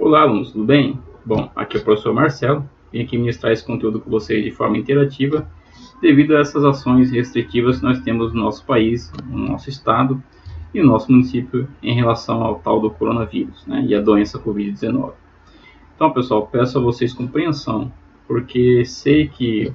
Olá, alunos, tudo bem? Bom, aqui é o professor Marcelo. Vim aqui ministrar esse conteúdo com vocês de forma interativa, devido a essas ações restritivas que nós temos no nosso país, no nosso estado e no nosso município em relação ao tal do coronavírus, né, e a doença Covid-19. Então, pessoal, peço a vocês compreensão, porque sei que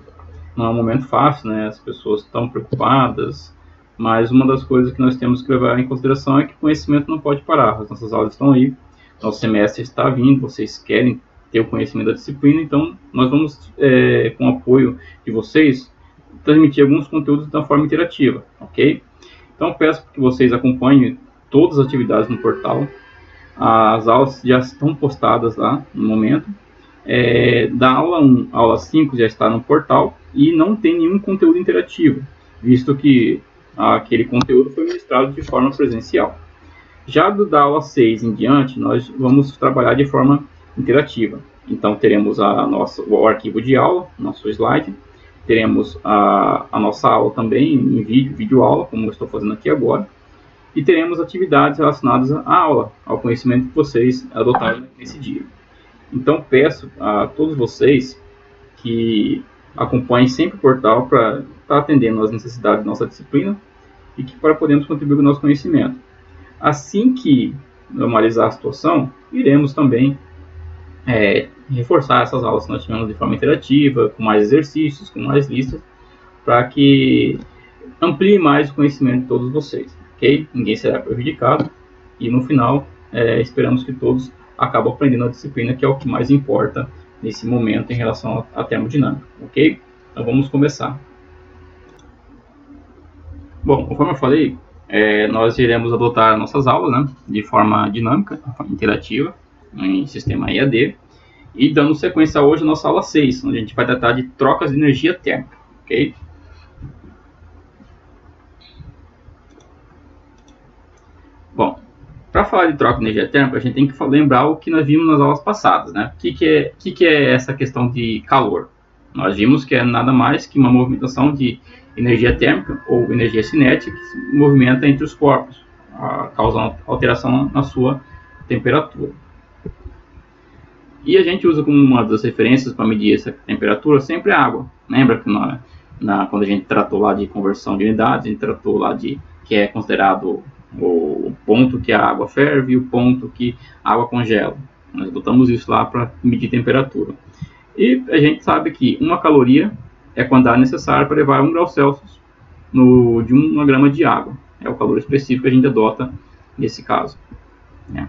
não é um momento fácil, né, as pessoas estão preocupadas, mas uma das coisas que nós temos que levar em consideração é que o conhecimento não pode parar. As nossas aulas estão aí, nosso semestre está vindo, vocês querem ter o conhecimento da disciplina, então nós vamos, com o apoio de vocês, transmitir alguns conteúdos da forma interativa, ok? Então peço que vocês acompanhem todas as atividades no portal. As aulas já estão postadas lá no momento. Da aula 1 à aula 5 já está no portal e não tem nenhum conteúdo interativo, visto que aquele conteúdo foi ministrado de forma presencial. Já da aula 6 em diante, nós vamos trabalhar de forma interativa. Então, teremos o arquivo de aula, nosso slide, teremos a nossa aula também em vídeo aula, como eu estou fazendo aqui agora, e teremos atividades relacionadas à aula, ao conhecimento que vocês adotaram nesse dia. Então, peço a todos vocês que acompanhem sempre o portal para estar atendendo às necessidades da nossa disciplina e que para podermos contribuir com o nosso conhecimento. Assim que normalizar a situação, iremos também reforçar essas aulas que nós tivemos de forma interativa, com mais exercícios, com mais listas, para que amplie mais o conhecimento de todos vocês, ok? Ninguém será prejudicado e no final esperamos que todos acabem aprendendo a disciplina, que é o que mais importa nesse momento em relação à termodinâmica, ok? Então vamos começar. Bom, conforme eu falei, nós iremos adotar nossas aulas, né, de forma dinâmica, interativa, em sistema EAD, e dando sequência hoje à nossa aula 6, onde a gente vai tratar de trocas de energia térmica, ok? Bom, para falar de troca de energia térmica, a gente tem que lembrar o que nós vimos nas aulas passadas, né? O que é essa questão de calor? Nós vimos que é nada mais que uma movimentação de energia térmica ou energia cinética que se movimenta entre os corpos, causando alteração na sua temperatura. E a gente usa como uma das referências para medir essa temperatura sempre a água. Lembra que quando a gente tratou lá de conversão de unidades, a gente tratou lá de que é considerado o ponto que a água ferve e o ponto que a água congela. Nós botamos isso lá para medir temperatura. E a gente sabe que uma caloria é a quantidade necessária para levar 1 grau Celsius de 1 grama de água. É o calor específico que a gente adota nesse caso, né?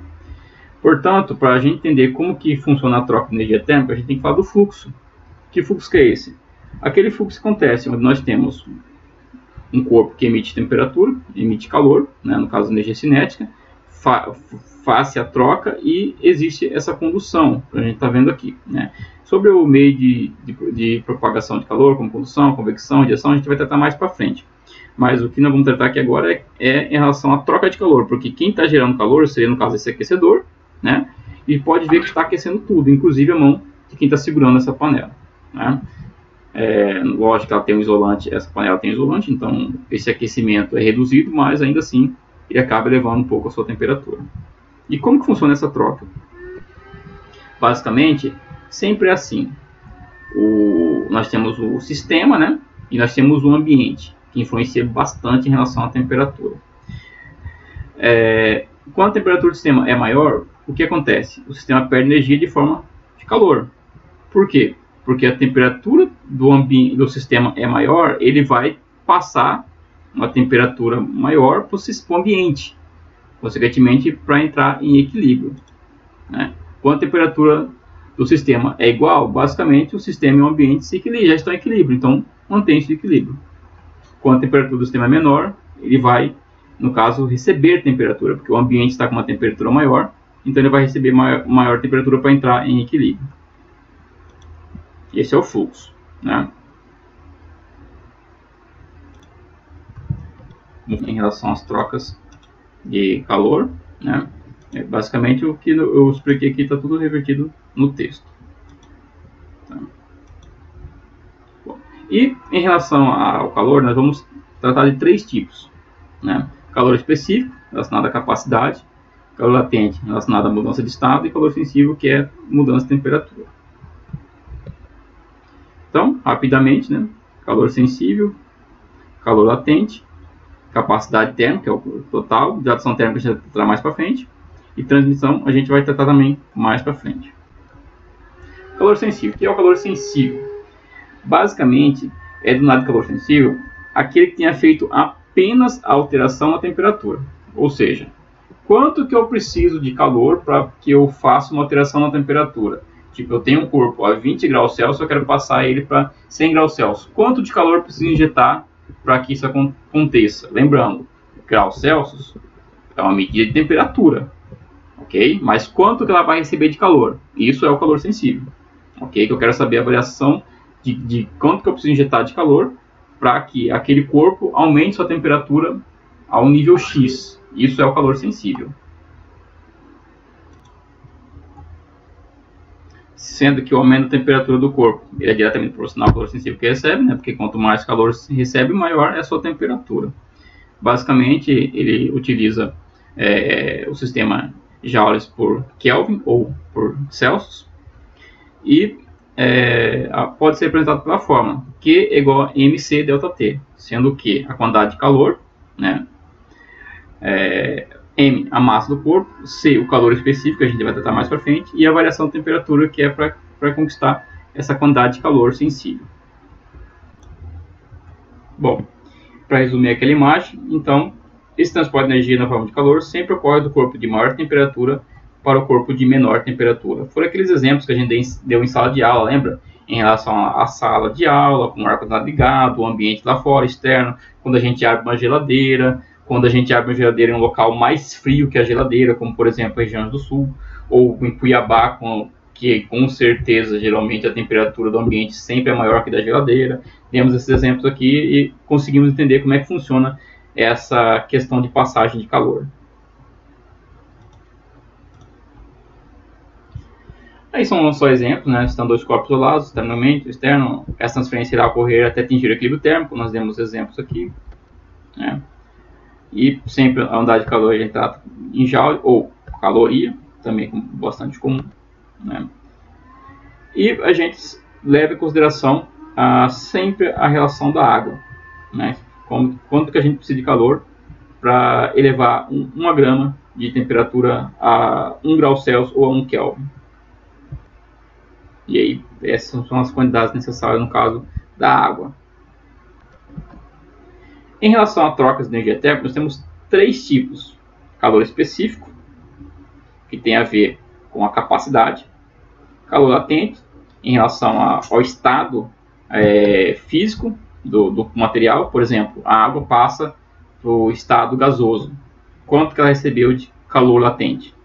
Portanto, para a gente entender como que funciona a troca de energia térmica, a gente tem que falar do fluxo. Que fluxo que é esse? Aquele fluxo que acontece onde nós temos um corpo que emite temperatura, emite calor, né, no caso energia cinética, face a troca e existe essa condução, que a gente está vendo aqui, né? Sobre o meio de propagação de calor, como condução, convecção, radiação, a gente vai tratar mais para frente. Mas o que nós vamos tratar aqui agora é em relação à troca de calor, porque quem está gerando calor seria, no caso, esse aquecedor, né? E pode ver que está aquecendo tudo, inclusive a mão de quem está segurando essa panela, né? Lógico que ela tem um isolante, essa panela tem isolante, então esse aquecimento é reduzido, mas ainda assim ele acaba elevando um pouco a sua temperatura. E como que funciona essa troca? Basicamente, sempre é assim. Nós temos o sistema, né? E nós temos o ambiente, que influencia bastante em relação à temperatura. Quando a temperatura do sistema é maior, o que acontece? O sistema perde energia de forma de calor. Por quê? Porque a temperatura do sistema é maior, ele vai passar uma temperatura maior para o ambiente, consequentemente para entrar em equilíbrio, né? Quando a temperatura do sistema é igual, basicamente o sistema e o ambiente já estão em equilíbrio, então mantém esse equilíbrio. Quando a temperatura do sistema é menor, ele vai, no caso, receber temperatura, porque o ambiente está com uma temperatura maior, então ele vai receber maior temperatura para entrar em equilíbrio. Esse é o fluxo, né? Em relação às trocas de calor, né? Basicamente o que eu expliquei aqui está tudo revertido no texto. Tá? Bom, e em relação ao calor, nós vamos tratar de 3 tipos, né? Calor específico, relacionado à capacidade. Calor latente relacionado à mudança de estado e calor sensível, que é mudança de temperatura. Então, rapidamente, né? Calor sensível, calor latente, capacidade térmica, que é o total, dilatação térmica a gente vai tratar mais para frente, e transmissão a gente vai tratar também mais para frente. Calor sensível. O que é o calor sensível? Basicamente, é do lado de calor sensível aquele que tenha feito apenas a alteração na temperatura. Ou seja, quanto que eu preciso de calor para que eu faça uma alteração na temperatura? Tipo, eu tenho um corpo a 20 graus Celsius, eu quero passar ele para 100 graus Celsius. Quanto de calor eu preciso injetar para que isso aconteça? Lembrando, graus Celsius é uma medida de temperatura, ok? Mas quanto que ela vai receber de calor? Isso é o calor sensível, ok? Que eu quero saber a variação de quanto que eu preciso injetar de calor para que aquele corpo aumente sua temperatura ao nível X. Isso é o calor sensível. Sendo que o aumento da temperatura do corpo ele é diretamente proporcional ao calor sensível que recebe, né? Porque quanto mais calor se recebe, maior é a sua temperatura. Basicamente, ele utiliza o sistema joules por Kelvin ou por Celsius e pode ser representado pela fórmula Q é igual a mc delta T, sendo que a quantidade de calor, né? M, a massa do corpo, C, o calor específico, que a gente vai tratar mais para frente, e a variação de temperatura, que é para conquistar essa quantidade de calor sensível. Bom, para resumir aquela imagem, então, esse transporte de energia na forma de calor sempre ocorre do corpo de maior temperatura para o corpo de menor temperatura. Foram aqueles exemplos que a gente deu em sala de aula, lembra? Em relação à sala de aula, com o ar-condicionado ligado, o ambiente lá fora, externo, quando a gente abre uma geladeira, quando a gente abre uma geladeira em um local mais frio que a geladeira, como por exemplo a região do sul, ou em Cuiabá, que com certeza geralmente a temperatura do ambiente sempre é maior que da geladeira. Temos esses exemplos aqui e conseguimos entender como é que funciona essa questão de passagem de calor. Aí são só exemplos, né? Estão dois corpos isolados, externamente, externo. Essa transferência irá ocorrer até atingir o equilíbrio térmico, nós demos exemplos aqui, né? E sempre a unidade de calor a gente trata em joule ou caloria, também bastante comum, né? E a gente leva em consideração sempre a relação da água, né? Quanto que a gente precisa de calor para elevar 1 grama de temperatura a 1 grau Celsius ou a 1 Kelvin. E aí essas são as quantidades necessárias no caso da água. Em relação a trocas de energia térmica, nós temos 3 tipos. Calor específico, que tem a ver com a capacidade. Calor latente, em relação ao estado físico do material. Por exemplo, a água passa para o estado gasoso. Quanto que ela recebeu de calor latente?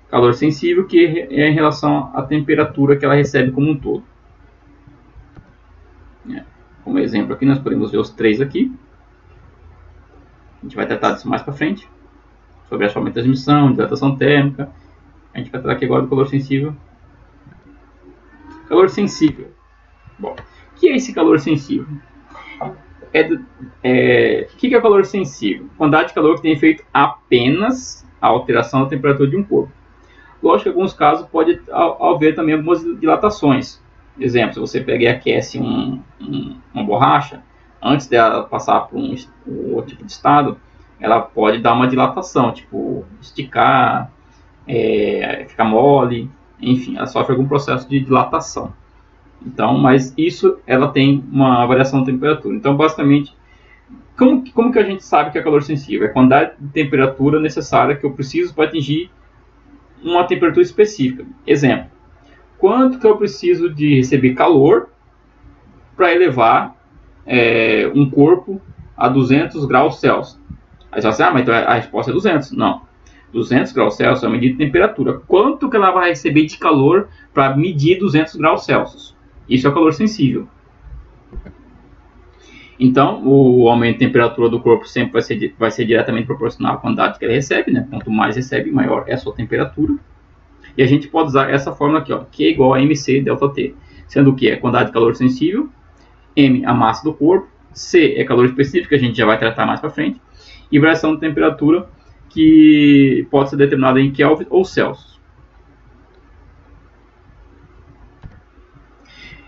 Calor sensível, que é em relação à temperatura que ela recebe como um todo. Como exemplo aqui, nós podemos ver os 3 aqui. A gente vai tratar disso mais para frente, sobre a forma de transmissão, dilatação térmica. A gente vai tratar aqui agora do calor sensível. Calor sensível. Bom, o que é esse calor sensível? O que é o calor sensível? Quantidade de calor que tem efeito apenas a alteração da temperatura de um corpo. Lógico que em alguns casos pode haver também algumas dilatações. Exemplo, se você pega e aquece uma borracha, antes dela passar por um outro tipo de estado, ela pode dar uma dilatação, tipo esticar, ficar mole, enfim, ela sofre algum processo de dilatação. Então, mas isso ela tem uma variação de temperatura. Então, basicamente, como que a gente sabe que é calor sensível? É a quantidade de temperatura necessária que eu preciso para atingir uma temperatura específica. Exemplo, quanto que eu preciso de receber calor para elevar um corpo a 200 graus Celsius? Aí você vai dizer, mas então a resposta é 200. Não. 200 graus Celsius é uma medida de temperatura. Quanto que ela vai receber de calor para medir 200 graus Celsius? Isso é o calor sensível. Então, o aumento de temperatura do corpo sempre vai ser diretamente proporcional à quantidade que ele recebe, né? Quanto mais recebe, maior é a sua temperatura. E a gente pode usar essa fórmula aqui, ó, Q é igual a mc delta T, sendo que é a quantidade de calor sensível, M a massa do corpo, C é calor específico, que a gente já vai tratar mais para frente, e variação de temperatura, que pode ser determinada em Kelvin ou Celsius.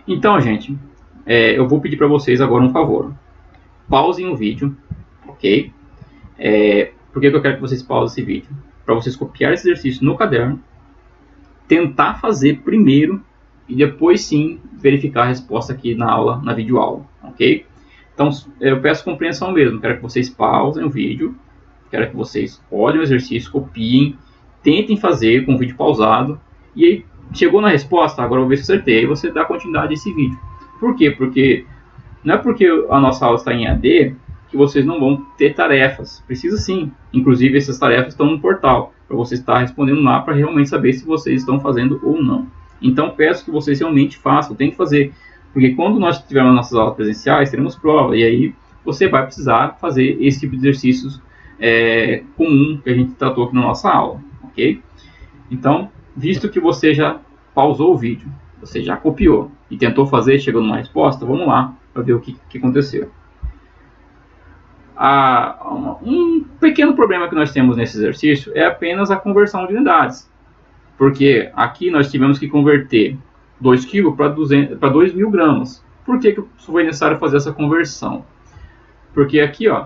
Então, gente, eu vou pedir para vocês agora um favor. Pausem o vídeo, ok? Por que eu quero que vocês pausem esse vídeo? Para vocês copiar esse exercício no caderno, tentar fazer primeiro e depois sim verificar a resposta aqui na aula, na videoaula, ok? Então, eu peço compreensão mesmo. Quero que vocês pausem o vídeo, quero que vocês olhem o exercício, copiem, tentem fazer com o vídeo pausado e aí chegou na resposta, agora eu vou ver se acertei, aí você dá continuidade a esse vídeo. Por quê? Porque não é porque a nossa aula está em AD que vocês não vão ter tarefas. Precisa sim. Inclusive, essas tarefas estão no portal, para você estar respondendo lá, para realmente saber se vocês estão fazendo ou não. Então, peço que vocês realmente façam, tem que fazer. Porque quando nós tivermos nossas aulas presenciais, teremos prova, e aí você vai precisar fazer esse tipo de exercícios comum que a gente tratou aqui na nossa aula, ok? Então, visto que você já pausou o vídeo, você já copiou e tentou fazer, chegou numa resposta, vamos lá para ver o que aconteceu. Um pequeno problema que nós temos nesse exercício é apenas a conversão de unidades. Porque aqui nós tivemos que converter 2 kg para 2.000 gramas. Por que foi necessário fazer essa conversão? Porque aqui, ó,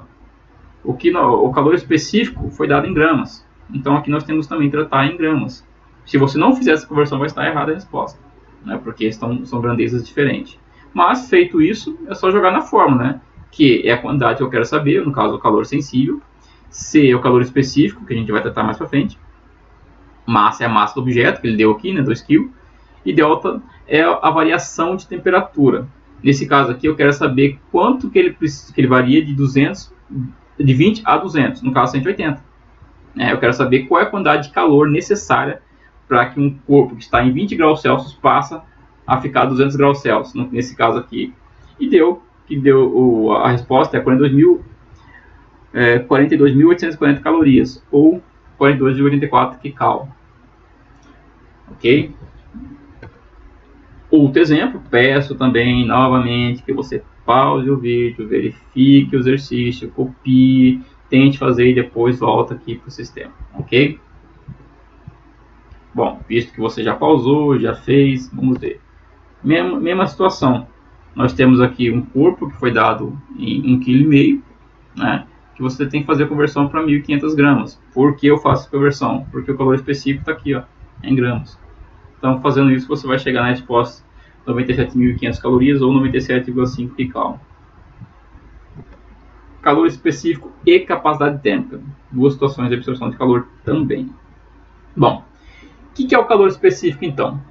o calor específico foi dado em gramas. Então aqui nós temos também que tratar em gramas. Se você não fizer essa conversão, vai estar errada a resposta, né? Porque são grandezas diferentes. Mas, feito isso, é só jogar na fórmula, né? Que é a quantidade que eu quero saber, no caso o calor sensível. C é o calor específico, que a gente vai tratar mais para frente. Massa é a massa do objeto, que ele deu aqui, né, 2 kg. E delta é a variação de temperatura. Nesse caso aqui, eu quero saber quanto que ele varia de 20 a 200, no caso 180. Eu quero saber qual é a quantidade de calor necessária para que um corpo que está em 20 graus Celsius passe a ficar a 200 graus Celsius, nesse caso aqui. E a resposta é 42.840 calorias, ou 42,84 kcal. Ok? Outro exemplo, peço também novamente que você pause o vídeo, verifique o exercício, copie, tente fazer e depois volta aqui para o sistema. Ok? Bom, visto que você já pausou, já fez, vamos ver. Mesma situação. Nós temos aqui um corpo que foi dado em 1,5 kg, né? Que você tem que fazer a conversão para 1.500 gramas. Por que eu faço a conversão? Porque o calor específico está aqui, ó, em gramas. Então, fazendo isso, você vai chegar na resposta 97.500 calorias ou 97,5 kcal. Calor específico e capacidade térmica. Duas situações de absorção de calor também. Bom, o que é o calor específico, então?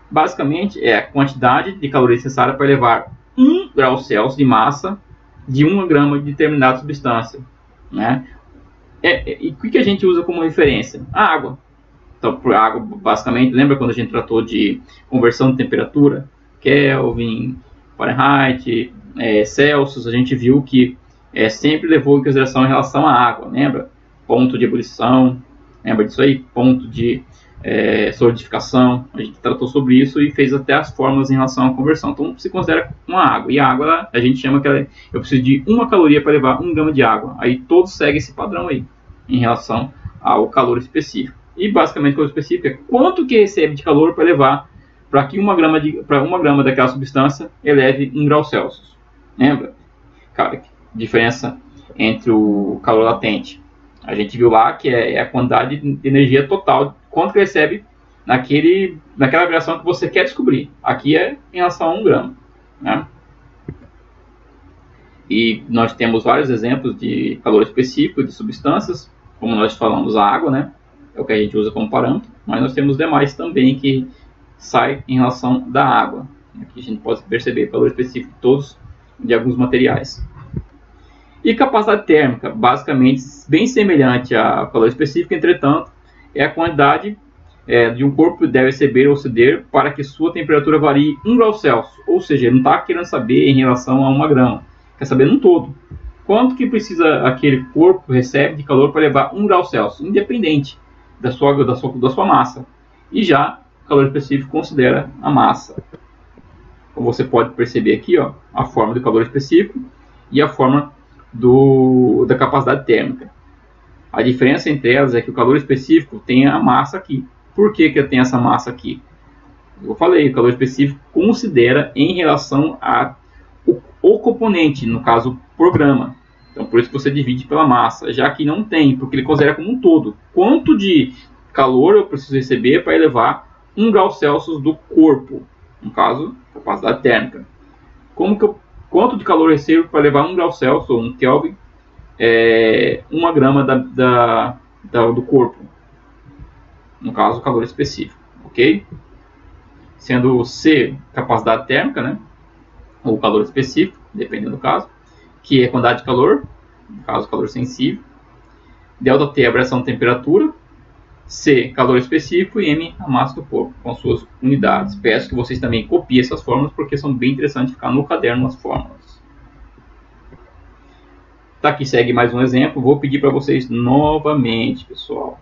Basicamente, é a quantidade de caloria necessária para elevar 1 grau Celsius de massa de 1 grama de determinada substância, né? E o que a gente usa como referência? A água. Então, por água, basicamente, lembra quando a gente tratou de conversão de temperatura? Kelvin, Fahrenheit, Celsius, a gente viu que sempre levou em consideração em relação à água, lembra? Ponto de ebulição, lembra disso aí? Ponto de solidificação, a gente tratou sobre isso e fez até as fórmulas em relação à conversão. Então, se considera uma água, e a água, a gente chama que eu preciso de 1 caloria para levar 1 grama de água. Aí todos seguem esse padrão aí, em relação ao calor específico. E basicamente o calor específico é quanto que recebe de calor para levar para que 1 grama daquela substância eleve 1 grau Celsius. Lembra? Cara, diferença entre o calor latente. A gente viu lá que é a quantidade de energia total, quanto que recebe naquela variação que você quer descobrir. Aqui é em relação a 1 grama. Né? E nós temos vários exemplos de calor específico de substâncias, como nós falamos a água, né? É o que a gente usa como parâmetro, mas nós temos demais também que saem em relação da água. Aqui a gente pode perceber calor específico todos de alguns materiais. E capacidade térmica, basicamente bem semelhante ao calor específico, entretanto, é a quantidade de um corpo deve receber ou ceder para que sua temperatura varie 1 grau Celsius. Ou seja, ele não está querendo saber em relação a 1 grama, quer saber num todo. Quanto que precisa aquele corpo recebe de calor para levar 1 grau Celsius, independente da sua massa. E já o calor específico considera a massa. Como você pode perceber aqui, ó, a forma do calor específico e a forma da capacidade térmica. A diferença entre elas é que o calor específico tem a massa aqui. Por que que tem essa massa aqui? Eu falei, o calor específico considera em relação o componente, no caso, o programa. Então, por isso que você divide pela massa, já que não tem, porque ele considera como um todo. Quanto de calor eu preciso receber para elevar 1 grau Celsius do corpo? No caso, capacidade térmica. Quanto de calor eu recebo para elevar 1 grau Celsius, ou 1 Kelvin, 1 grama do corpo? No caso, o calor específico, ok? Sendo C, capacidade térmica, né? Ou calor específico, dependendo do caso, que é quantidade de calor, no caso, calor sensível. ΔT é a variação de temperatura. C, calor específico, e M, a massa do corpo, com suas unidades. Peço que vocês também copiem essas fórmulas, porque são bem interessantes ficar no caderno as fórmulas. Tá, aqui segue mais um exemplo. Vou pedir para vocês novamente, pessoal.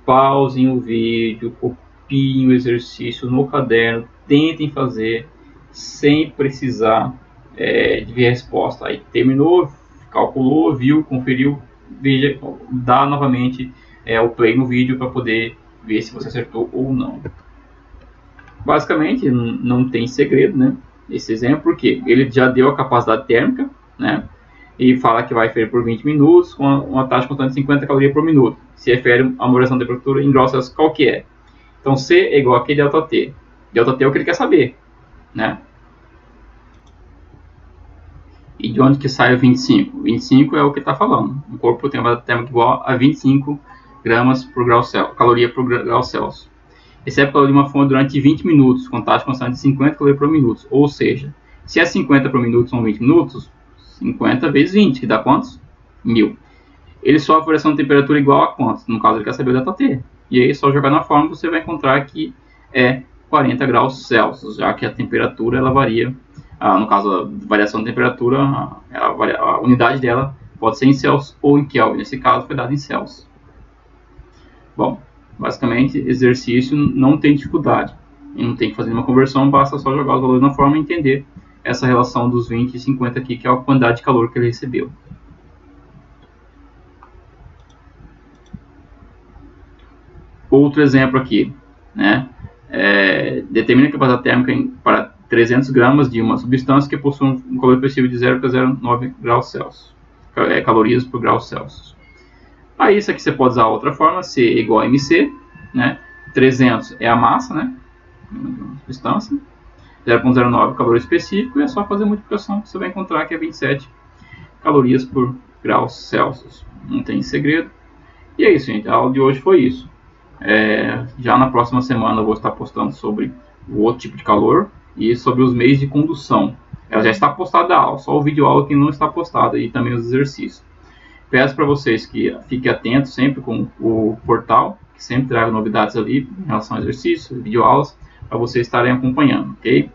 Pausem o vídeo, copiem o exercício no caderno, tentem fazer sem precisar de ver a resposta. Aí terminou, calculou, viu, conferiu, veja, dá novamente o play no vídeo para poder ver se você acertou ou não. Basicamente não tem segredo, né? Esse exemplo, porque ele já deu a capacidade térmica, né? E fala que vai ferir por 20 minutos com uma taxa constante de 50 calorias por minuto. Se refere a uma variação de temperatura em graus Celsius, qual que é? Então C é igual a Q ΔT. ΔT é o que ele quer saber, né? E de onde que sai o 25? 25 é o que está falando. O corpo tem uma térmica igual a 25 gramas por grau Celsius, caloria por grau Celsius. Recebe calor de uma fonte durante 20 minutos, com taxa constante de 50 calorias por minuto. Ou seja, se é 50 por minuto são 20 minutos, 50 vezes 20, que dá quantos? 1000. Ele sofre variação de temperatura igual a quantos? No caso, ele quer saber o ΔT. E aí, só jogar na fórmula, você vai encontrar que é 40 graus Celsius, já que a temperatura ela varia. No caso, a variação de temperatura, a unidade dela pode ser em Celsius ou em Kelvin. Nesse caso, foi dado em Celsius. Bom, basicamente, exercício não tem dificuldade. E não tem que fazer uma conversão, basta só jogar os valores na fórmula e entender essa relação dos 20 e 50 aqui, que é a quantidade de calor que ele recebeu. Outro exemplo aqui, né? Determina a capacidade térmica para 300 gramas de uma substância que possui um calor específico de 0,09 graus Celsius, calorias por grau Celsius. Aí isso aqui você pode usar outra forma, C igual a MC, né? 300 é a massa, né? Substância, 0,09 calor específico, e é só fazer a multiplicação que você vai encontrar que é 27 calorias por grau Celsius. Não tem segredo. E é isso, gente. A aula de hoje foi isso. Já na próxima semana eu vou estar postando sobre o outro tipo de calor e sobre os meios de condução. Ela já está postada a aula, só o vídeo aula que não está postado, e também os exercícios. Peço para vocês que fiquem atentos sempre com o portal, que sempre traga novidades ali em relação a exercícios, vídeo aulas, para vocês estarem acompanhando, ok?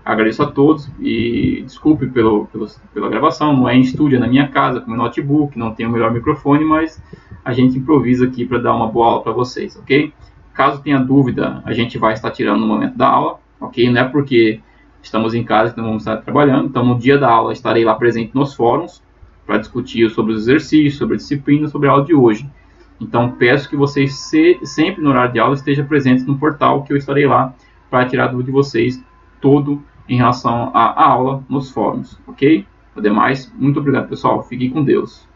Agradeço a todos e desculpe pela gravação, não é em estúdio, é na minha casa, com meu notebook, não tenho o melhor microfone, mas a gente improvisa aqui para dar uma boa aula para vocês, ok? Caso tenha dúvida, a gente vai estar tirando no momento da aula, ok? Não é porque estamos em casa que não vamos estar trabalhando, então no dia da aula estarei lá presente nos fóruns para discutir sobre os exercícios, sobre a disciplina, sobre a aula de hoje. Então peço que vocês sempre no horário de aula estejam presentes no portal, que eu estarei lá para tirar a dúvida de vocês todo em relação à aula nos fóruns, ok? Ademais, muito obrigado, pessoal. Fiquem com Deus.